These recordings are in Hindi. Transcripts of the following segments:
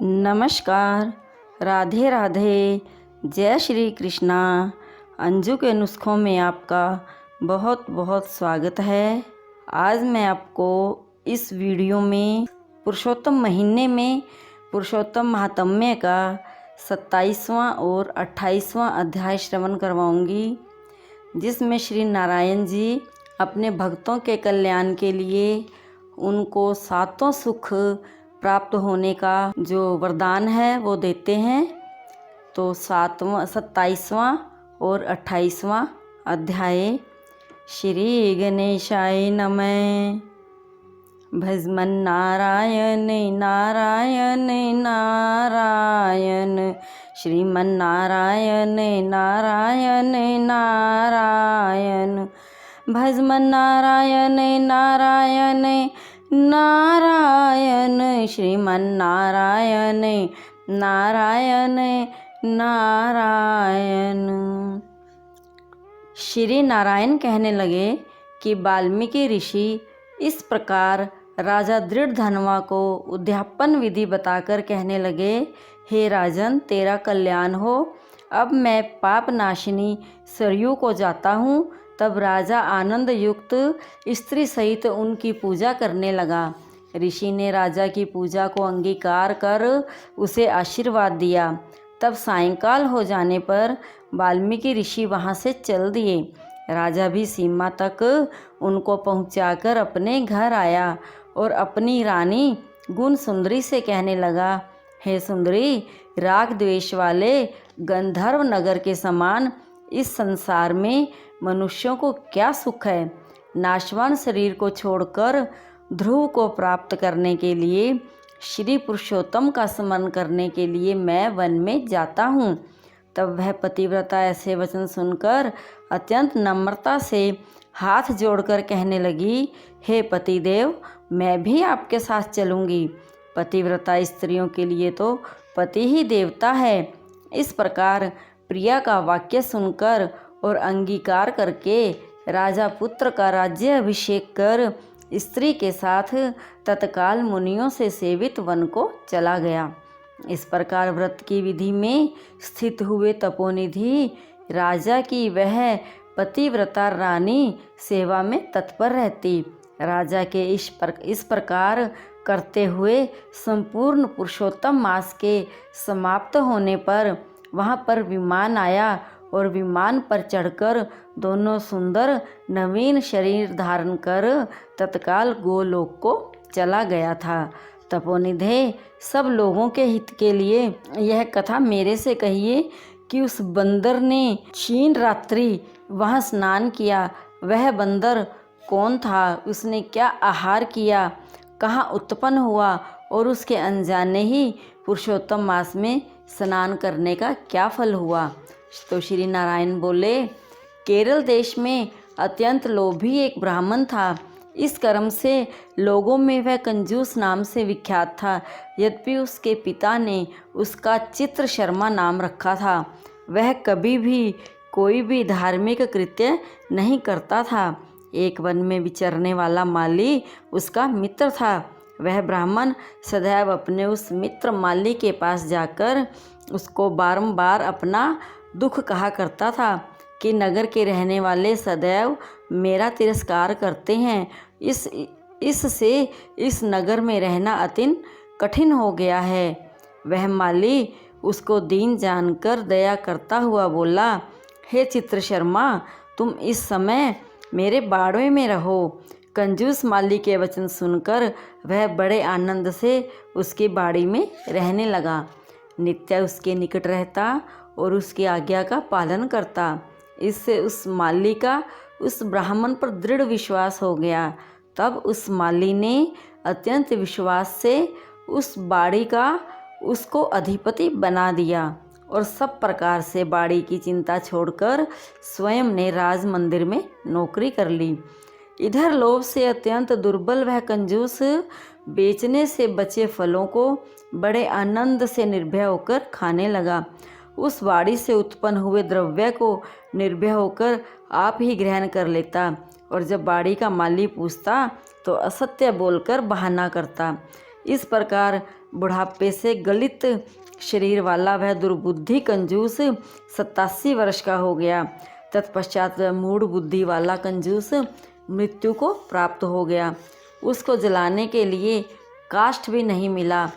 नमस्कार, राधे राधे, जय श्री कृष्णा। अंजू के नुस्खों में आपका बहुत बहुत स्वागत है। आज मैं आपको इस वीडियो में पुरुषोत्तम महीने में पुरुषोत्तम महात्म्य का 27वां और 28वां अध्याय श्रवण करवाऊंगी, जिसमें श्री नारायण जी अपने भक्तों के कल्याण के लिए उनको सातों सुख प्राप्त होने का जो वरदान है वो देते हैं। तो 27वां और 28वां अध्याय। श्री गणेशाय नमः। भजमन नारायण नारायण नारायण, श्रीमन नारायण नारायण नारायण। भजमन नारायण नारायण नारायण, श्रीमन नारायण नारायण नारायण। श्री नारायण कहने लगे कि वाल्मीकि ऋषि इस प्रकार राजा दृढ़धनवा को उद्यापन विधि बताकर कहने लगे, हे राजन, तेरा कल्याण हो। अब मैं पाप नाशिनी सरयू को जाता हूँ। तब राजा आनंद युक्त स्त्री सहित उनकी पूजा करने लगा। ऋषि ने राजा की पूजा को अंगीकार कर उसे आशीर्वाद दिया। तब सायंकाल हो जाने पर वाल्मीकि ऋषि वहाँ से चल दिए। राजा भी सीमा तक उनको पहुँचाकर अपने घर आया और अपनी रानी गुण सुंदरी से कहने लगा, हे सुंदरी, राग द्वेष वाले गंधर्व नगर के समान इस संसार में मनुष्यों को क्या सुख है। नाशवान शरीर को छोड़कर ध्रुव को प्राप्त करने के लिए, श्री पुरुषोत्तम का स्मरण करने के लिए मैं वन में जाता हूँ। तब वह पतिव्रता ऐसे वचन सुनकर अत्यंत नम्रता से हाथ जोड़कर कहने लगी, हे पतिदेव, मैं भी आपके साथ चलूँगी। पतिव्रता स्त्रियों के लिए तो पति ही देवता है। इस प्रकार प्रिया का वाक्य सुनकर और अंगीकार करके राजा पुत्र का राज्य अभिषेक कर स्त्री के साथ तत्काल मुनियों से सेवित वन को चला गया। इस प्रकार व्रत की विधि में स्थित हुए तपोनिधि राजा की वह पतिव्रता रानी सेवा में तत्पर रहती। राजा के इस प्रकार करते हुए संपूर्ण पुरुषोत्तम मास के समाप्त होने पर वहाँ पर विमान आया और विमान पर चढ़कर दोनों सुंदर नवीन शरीर धारण कर तत्काल गोलोक को चला गया था। तपोनिधे, सब लोगों के हित के लिए यह कथा मेरे से कहिए कि उस बंदर ने क्षीण रात्रि वहाँ स्नान किया। वह बंदर कौन था? उसने क्या आहार किया? कहाँ उत्पन्न हुआ? और उसके अनजाने ही पुरुषोत्तम मास में स्नान करने का क्या फल हुआ? तो श्री नारायण बोले, केरल देश में अत्यंत लोभी एक ब्राह्मण था। इस कर्म से लोगों में वह कंजूस नाम से विख्यात था। यद्यपि उसके पिता ने उसका चित्र शर्मा नाम रखा था। वह कभी भी कोई भी धार्मिक कृत्य नहीं करता था। एक वन में विचरने वाला माली उसका मित्र था। वह ब्राह्मण सदैव अपने उस मित्र माली के पास जाकर उसको बारंबार अपना दुख कहा करता था कि नगर के रहने वाले सदैव मेरा तिरस्कार करते हैं। इससे इस नगर में रहना अत्यंत कठिन हो गया है। वह माली उसको दीन जानकर दया करता हुआ बोला, हे चित्र शर्मा, तुम इस समय मेरे बाड़े में रहो। कंजूस माली के वचन सुनकर वह बड़े आनंद से उसकी बाड़ी में रहने लगा। नित्य उसके निकट रहता और उसकी आज्ञा का पालन करता। इससे उस माली का उस ब्राह्मण पर दृढ़ विश्वास हो गया। तब उस माली ने अत्यंत विश्वास से उस बाड़ी का उसको अधिपति बना दिया और सब प्रकार से बाड़ी की चिंता छोड़कर स्वयं ने राज मंदिर में नौकरी कर ली। इधर लोभ से अत्यंत दुर्बल वह कंजूस बेचने से बचे फलों को बड़े आनंद से निर्भय होकर खाने लगा। उस बाड़ी से उत्पन्न हुए द्रव्य को निर्भय होकर आप ही ग्रहण कर लेता और जब बाड़ी का माली पूछता तो असत्य बोलकर बहाना करता। इस प्रकार बुढ़ापे से गलित शरीर वाला वह दुर्बुद्धि कंजूस 87 वर्ष का हो गया। तत्पश्चात वह मूढ़ बुद्धि वाला कंजूस मृत्यु को प्राप्त हो गया। उसको जलाने के लिए काष्ठ भी नहीं मिला।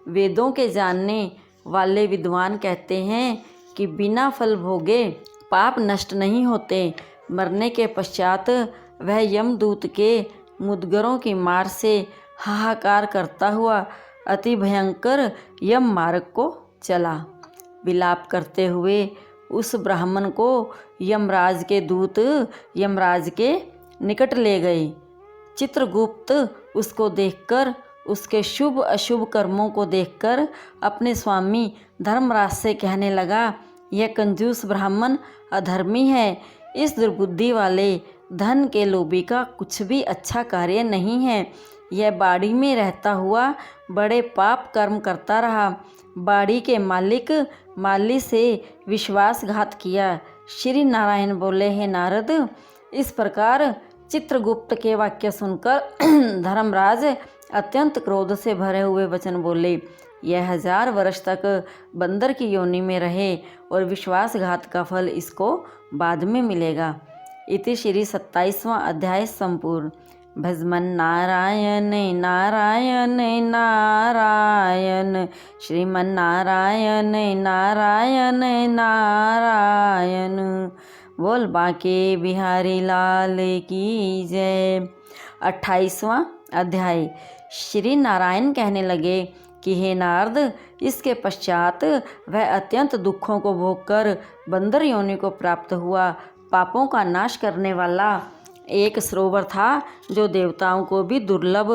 वेदों के जानने वाले विद्वान कहते हैं कि बिना फल भोगे पाप नष्ट नहीं होते। मरने के पश्चात वह यमदूत के मुदगरों की मार से हाहाकार करता हुआ अति भयंकर यम मार्ग को चला। विलाप करते हुए उस ब्राह्मण को यमराज के दूत यमराज के निकट ले गए। चित्रगुप्त उसको देखकर, उसके शुभ अशुभ कर्मों को देखकर अपने स्वामी धर्मराज से कहने लगा, यह कंजूस ब्राह्मण अधर्मी है। इस दुर्बुद्धि वाले धन के लोभी का कुछ भी अच्छा कार्य नहीं है। यह बाड़ी में रहता हुआ बड़े पाप कर्म करता रहा। बाड़ी के मालिक माली से विश्वासघात किया। श्री नारायण बोले, हे नारद, इस प्रकार चित्रगुप्त के वाक्य सुनकर धर्मराज अत्यंत क्रोध से भरे हुए वचन बोले, यह 1000 वर्ष तक बंदर की योनि में रहे और विश्वासघात का फल इसको बाद में मिलेगा। इति श्री 27वां अध्याय संपूर्ण। भजमन नारायण नारायण नारायण, श्रीमन नारायण नारायण नारायण। बोल बाके बिहारी लाल की जय। 28वां अध्याय। श्री नारायण कहने लगे कि हे नारद, इसके पश्चात वह अत्यंत दुखों को भोगकर बंदर योनि को प्राप्त हुआ। पापों का नाश करने वाला एक सरोवर था जो देवताओं को भी दुर्लभ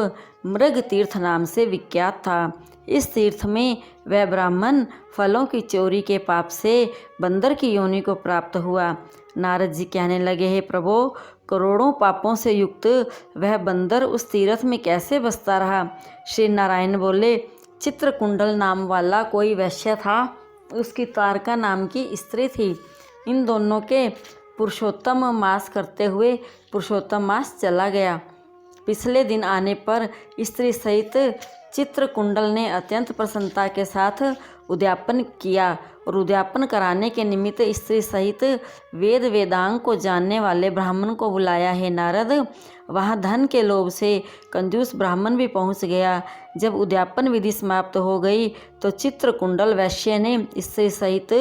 मृग तीर्थ नाम से विख्यात था। इस तीर्थ में वह ब्राह्मण फलों की चोरी के पाप से बंदर की योनि को प्राप्त हुआ। नारद जी कहने लगे, हे प्रभो, करोड़ों पापों से युक्त वह बंदर उस तीर्थ में कैसे बसता रहा। श्री नारायण बोले, चित्रकुंडल नाम वाला कोई वैश्य था, उसकी तारका नाम की स्त्री थी। इन दोनों के पुरुषोत्तम मास करते हुए पुरुषोत्तम मास चला गया। पिछले दिन आने पर स्त्री सहित चित्रकुंडल ने अत्यंत प्रसन्नता के साथ उद्यापन किया और उद्यापन कराने के निमित्त स्त्री सहित वेद वेदांग को जानने वाले ब्राह्मण को बुलाया। है नारद, वहाँ धन के लोभ से कंजूस ब्राह्मण भी पहुँच गया। जब उद्यापन विधि समाप्त हो गई तो चित्रकुंडल वैश्य ने स्त्री सहित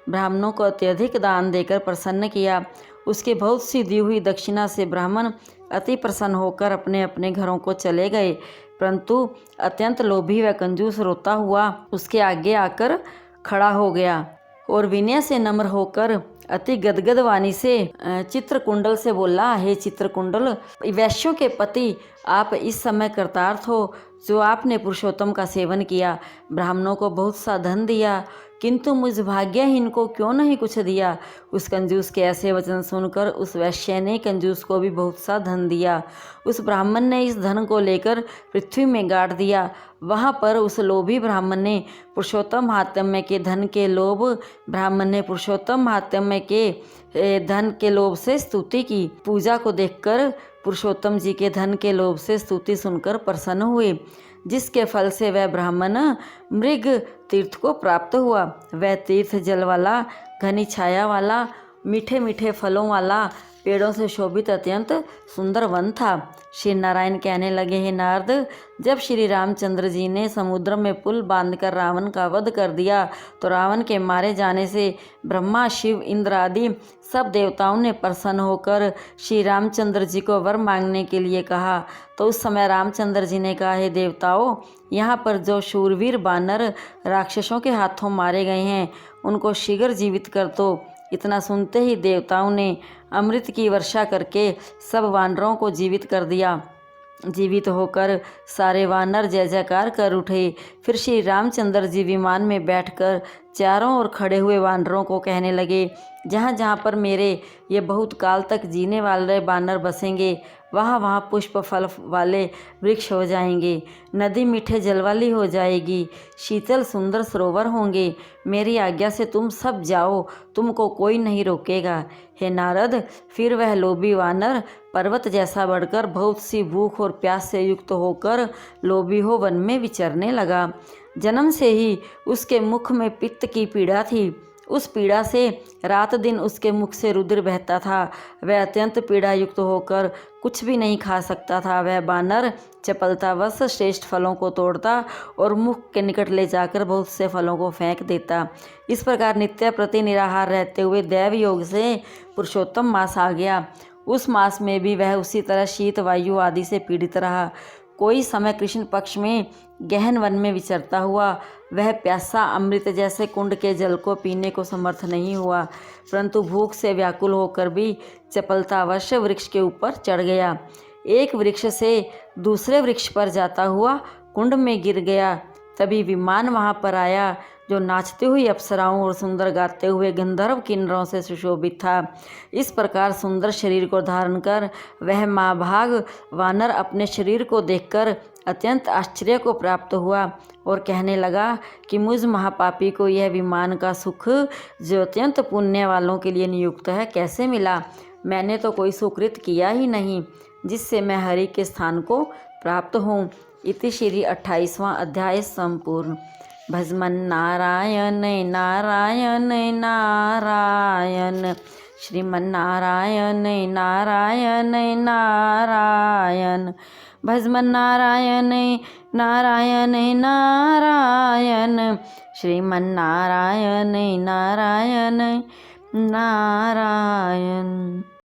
ब्राह्मणों को अत्यधिक दान देकर प्रसन्न किया। उसके बहुत सी दी हुई दक्षिणा से ब्राह्मण अति प्रसन्न होकर अपने अपने घरों को चले गए। परंतु अत्यंत लोभी व कंजूस रोता हुआ उसके आगे आकर खड़ा हो गया और विनय से नम्र होकर अति गदगद वाणी से चित्रकुंडल से बोला, हे चित्रकुंडल, वैश्यों के पति, आप इस समय कृतार्थ हो जो आपने पुरुषोत्तम का सेवन किया, ब्राह्मणों को बहुत सा धन दिया, किंतु मुझ भाग्यहीन को क्यों नहीं कुछ दिया। उस कंजूस के ऐसे वचन सुनकर उस वैश्य ने कंजूस को भी बहुत सा धन दिया। उस ब्राह्मण ने इस धन को लेकर पृथ्वी में गाड़ दिया। वहाँ पर उस लोभी ब्राह्मण ने पुरुषोत्तम महात्म्य के धन के लोभ ब्राह्मण ने पुरुषोत्तम महात्म्य के धन के लोभ से स्तुति की। पूजा को देखकर पुरुषोत्तम जी के धन के लोभ से स्तुति सुनकर प्रसन्न हुए, जिसके फल से वह ब्राह्मण मृग तीर्थ को प्राप्त हुआ। वह तीर्थ जल वाला, घनी छाया वाला, मीठे मीठे फलों वाला, पेड़ों से शोभित अत्यंत सुंदर वन था। श्री नारायण कहने लगे, हे नारद, जब श्री रामचंद्र जी ने समुद्र में पुल बांधकर रावण का वध कर दिया तो रावण के मारे जाने से ब्रह्मा, शिव, इंद्र आदि सब देवताओं ने प्रसन्न होकर श्री रामचंद्र जी को वर मांगने के लिए कहा। तो उस समय रामचंद्र जी ने कहा, हे देवताओं, यहाँ पर जो शूरवीर बानर राक्षसों के हाथों मारे गए हैं उनको शीघ्र जीवित कर दो। इतना सुनते ही देवताओं ने अमृत की वर्षा करके सब वानरों को जीवित कर दिया। जीवित होकर सारे वानर जय जयकार कर उठे। फिर श्री रामचंद्र जी विमान में बैठकर चारों ओर खड़े हुए वानरों को कहने लगे, जहाँ जहाँ पर मेरे ये बहुत काल तक जीने वाले वानर बसेंगे वहाँ पुष्प फल वाले वृक्ष हो जाएंगे, नदी मीठे जल वाली हो जाएगी, शीतल सुंदर सरोवर होंगे। मेरी आज्ञा से तुम सब जाओ, तुमको कोई नहीं रोकेगा। हे नारद, फिर वह लोभी वानर पर्वत जैसा बढ़कर बहुत सी भूख और प्यास से युक्त होकर लोभी हो वन में विचरने लगा। जन्म से ही उसके मुख में पित्त की पीड़ा थी। उस पीड़ा से रात दिन उसके मुख से रुधिर बहता था। वह अत्यंत पीड़ा युक्त होकर कुछ भी नहीं खा सकता था। वह बानर चपलतावश श्रेष्ठ फलों को तोड़ता और मुख के निकट ले जाकर बहुत से फलों को फेंक देता। इस प्रकार नित्य प्रति निराहार रहते हुए दैव योग से पुरुषोत्तम मास आ गया। उस मास में भी वह उसी तरह शीत वायु आदि से पीड़ित रहा। कोई समय कृष्ण पक्ष में गहन वन में विचरता हुआ वह प्यासा अमृत जैसे कुंड के जल को पीने को समर्थ नहीं हुआ, परंतु भूख से व्याकुल होकर भी चपलतावश वृक्ष के ऊपर चढ़ गया। एक वृक्ष से दूसरे वृक्ष पर जाता हुआ कुंड में गिर गया। तभी विमान वहाँ पर आया जो नाचती हुई अप्सराओं और सुंदर गाते हुए गंधर्व किन्नरों से सुशोभित था। इस प्रकार सुंदर शरीर को धारण कर वह महाभाग वानर अपने शरीर को देखकर अत्यंत आश्चर्य को प्राप्त हुआ और कहने लगा कि मुझ महापापी को यह विमान का सुख जो अत्यंत पुण्य वालों के लिए नियुक्त है कैसे मिला। मैंने तो कोई सुकृत किया ही नहीं जिससे मैं हरि के स्थान को प्राप्त हूँ। इति श्री 28वां अध्याय संपूर्ण। भजमन नारायण नारायण नारायण, श्रीमन नारायण नारायण नारायण। भजमन नारायण नारायण नारायण, श्रीमन नारायण नारायण नारायण।